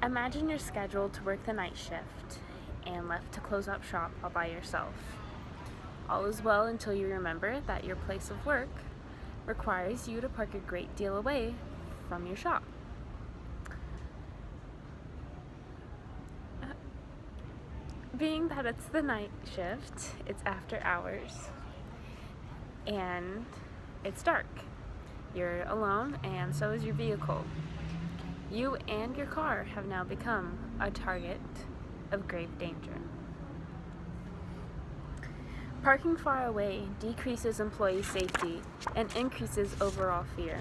Imagine you're scheduled to work the night shift and left to close up shop all by yourself. All is well until you remember that your place of work requires you to park a great deal away from your shop. Being that it's the night shift, it's after hours, and it's dark. You're alone, and so is your vehicle. You and your car have now become a target of grave danger. Parking far away decreases employee safety and increases overall fear.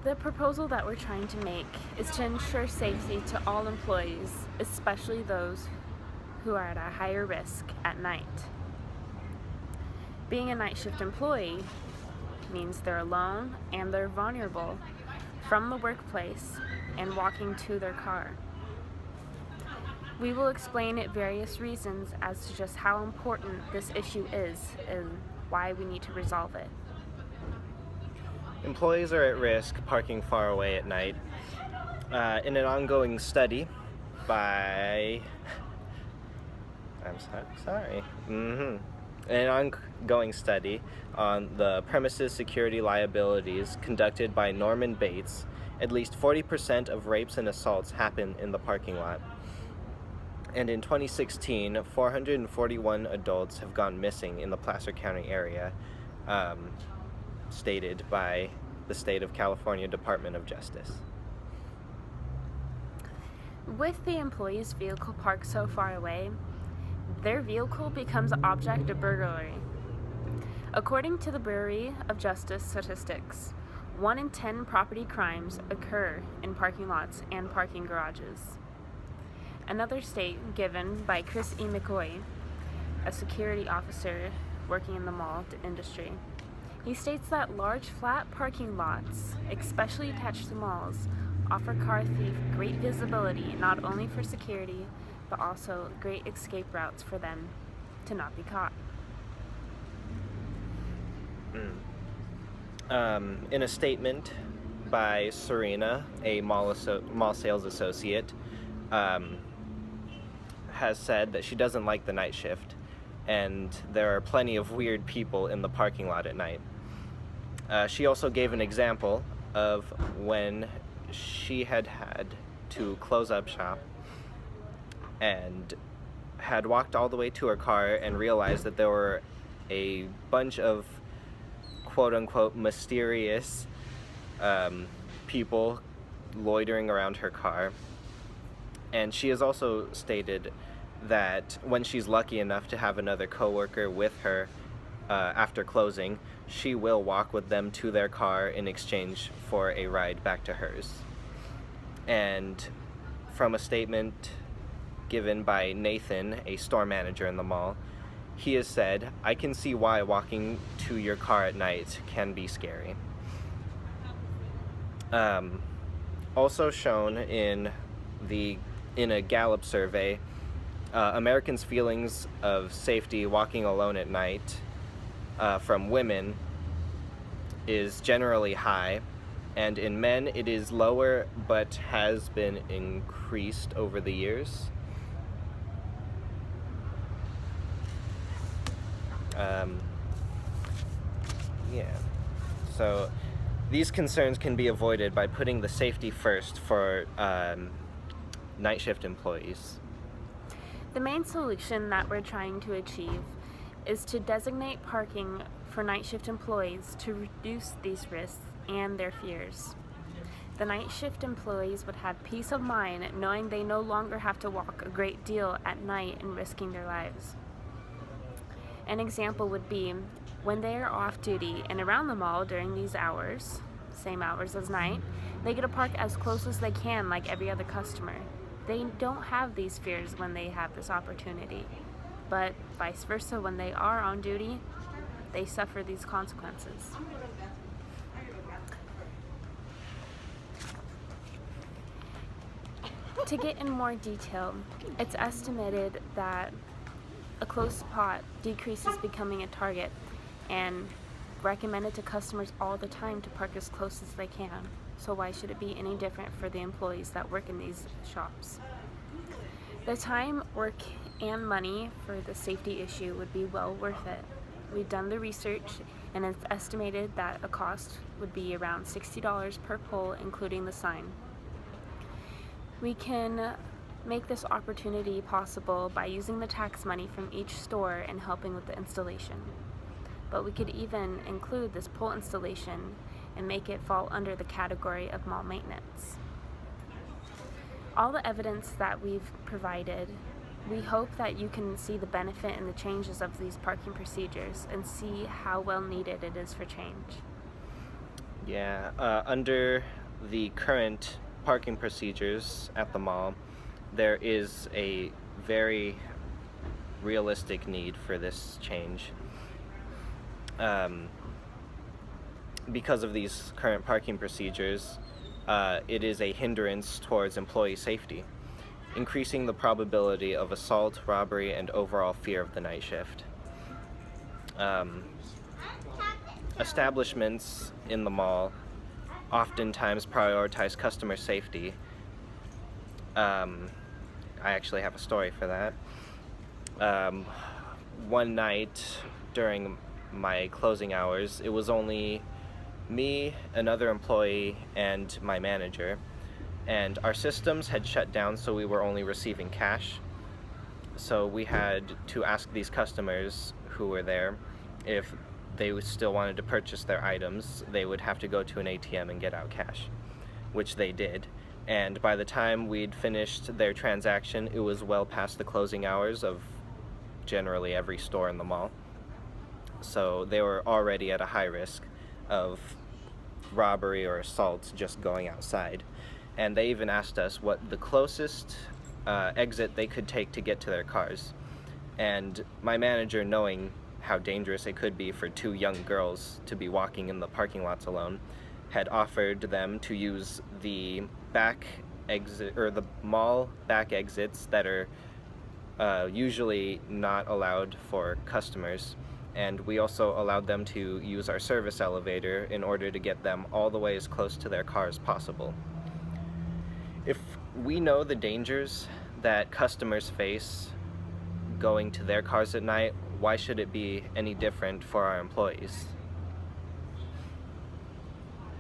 The proposal that we're trying to make is to ensure safety to all employees, especially those who are at a higher risk at night. Being a night shift employee means they're alone and they're vulnerable from the workplace and walking to their car. We will explain at various reasons as to just how important this issue is and why we need to resolve it. Employees are at risk parking far away at night. In an ongoing study by... In an ongoing study on the premises security liabilities conducted by Norman Bates, at least 40% of rapes and assaults happen in the parking lot. And in 2016, 441 adults have gone missing in the Placer County area, stated by the State of California Department of Justice. With the employee's vehicle parked so far away, their vehicle becomes an object of burglary. According to the Bureau of Justice statistics, 1 in 10 property crimes occur in parking lots and parking garages. Another state given by Chris E. McCoy, a security officer working in the mall industry. He states that large flat parking lots, especially attached to malls, offer car thief great visibility not only for security, but also great escape routes for them to not be caught. In a statement by Serena, a mall sales associate, has said that she doesn't like the night shift, and there are plenty of weird people in the parking lot at night. She also gave an example of when she had to close up shop and had walked all the way to her car and realized that there were a bunch of quote-unquote mysterious people loitering around her car. And she has also stated that when she's lucky enough to have another coworker with her after closing, she will walk with them to their car in exchange for a ride back to hers. And from a statement given by Nathan, a store manager in the mall, he has said, "I can see why walking to your car at night can be scary." Also shown in a Gallup survey, Americans' feelings of safety walking alone at night from women is generally high, and in men it is lower but has been increased over the years. So these concerns can be avoided by putting the safety first for night shift employees. The main solution that we're trying to achieve is to designate parking for night shift employees to reduce these risks and their fears. The night shift employees would have peace of mind knowing they no longer have to walk a great deal at night and risking their lives. An example would be when they are off duty and around the mall during these hours, same hours as night, they get to park as close as they can like every other customer. They don't have these fears when they have this opportunity, but vice versa, when they are on duty, they suffer these consequences. To get in more detail, it's estimated that a close spot decreases becoming a target and recommended to customers all the time to park as close as they can. so why should it be any different for the employees that work in these shops? The time, work, and money for the safety issue would be well worth it. We've done the research, and it's estimated that a cost would be around $60 per pole, including the sign. We can make this opportunity possible by using the tax money from each store and helping with the installation. But we could even include this pole installation and make it fall under the category of mall maintenance. All the evidence that we've provided, we hope that you can see the benefit and the changes of these parking procedures and see how well needed it is for change. Yeah, under the current parking procedures at the mall, there is a very realistic need for this change. Because of these current parking procedures, it is a hindrance towards employee safety, increasing the probability of assault, robbery, and overall fear of the night shift. Establishments in the mall oftentimes prioritize customer safety. I actually have a story for that. One night during my closing hours, it was only me, another employee, and my manager, and our systems had shut down, so we were only receiving cash. So we had to ask these customers who were there if they still wanted to purchase their items. They would have to go to an ATM and get out cash, which they did. And by the time we'd finished their transaction, it was well past the closing hours of generally every store in the mall. So they were already at a high risk of robbery or assault just going outside. And they even asked us what the closest exit they could take to get to their cars. And my manager, knowing how dangerous it could be for two young girls to be walking in the parking lots alone, had offered them to use the back exit, or the mall back exits that are usually not allowed for customers. And we also allowed them to use our service elevator in order to get them all the way as close to their car as possible. If we know the dangers that customers face going to their cars at night, why should it be any different for our employees?